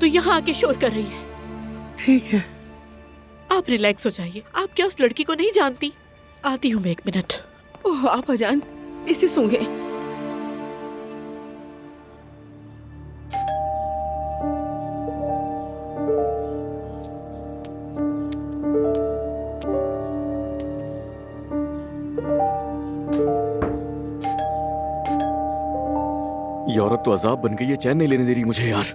यहाँ आके शोर कर रही है। ठीक है। आप रिलैक्स हो जाइए। आप क्या उस लड़की को नहीं जानती? आती हूँ मैं, 1 मिनट। ओह आपाजान, इसे सूंघे। ये औरत तो अजाब बन गई है, चैन नहीं लेने दे रही मुझे यार।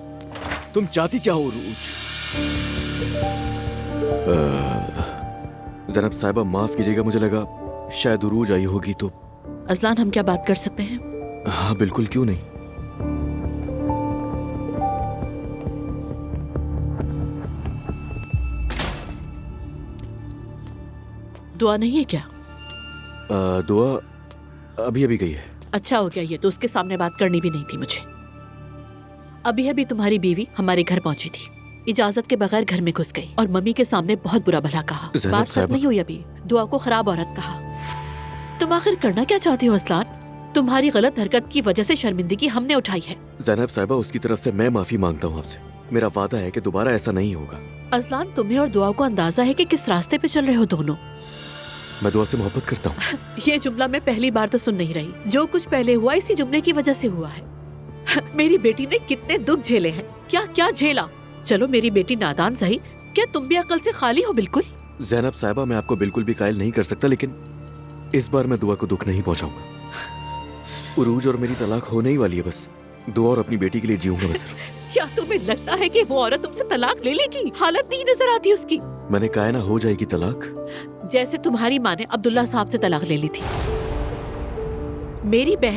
तुम चाहती क्या हो रूज? ज़ैनब साहिबा माफ कीजिएगा, मुझे लगा शायद उरूज आई होगी तो। अजलान, हम क्या बात कर सकते हैं? हाँ बिल्कुल, क्यों नहीं। दुआ नहीं है क्या? दुआ अभी अभी गई है। अच्छा हो गया, ये तो उसके सामने बात करनी भी नहीं थी मुझे। अभी अभी तुम्हारी बीवी हमारे घर पहुंची थी, इजाजत के बगैर घर में घुस गई और मम्मी के सामने बहुत बुरा भला कहा। ज़ैनब बात खत्म साहिबा। नहीं हुई अभी। दुआ को खराब औरत कहा। तुम आखिर करना क्या चाहती हो अजलान? तुम्हारी गलत हरकत की वजह से शर्मिंदगी हमने उठाई है। ज़ैनब साहिबा, उसकी तरफ से मैं माफी मांगता हूँ आपसे। मेरा वादा है कि दोबारा ऐसा नहीं होगा। अजलान, तुम्हें और दुआ को अंदाजा है कि किस रास्ते पे चल रहे हो दोनों। मैं दुआ से मोहब्बत करता हूँ। ये जुमला मैं पहली बार तो सुन नहीं रही। जो कुछ पहले हुआ इसी जुमले की वजह से हुआ है। मेरी बेटी ने कितने दुख झेले हैं, क्या क्या झेला। चलो मेरी बेटी नादान सही, क्या तुम भी अकल से खाली हो बिल्कुल? ज़ैनब साहिबा, मैं आपको बिल्कुल भी कायल नहीं कर सकता, लेकिन इस बार मैं दुआ को दुख नहीं पहुंचाऊंगा। उरूज और मेरी तलाक होने ही वाली है, बस दुआ और अपनी बेटी के लिए जीऊंगा मैं सिर्फ। क्या तुम्हें लगता है कि वो औरत तुमसे तलाक ले लेगी? हालत नहीं नजर आती उसकी। मैंने कहा है ना, हो जाएगी तलाक। जैसे तुम्हारी माँ ने अब्दुल्ला साहब से तलाक ले ली थी। मेरी बहन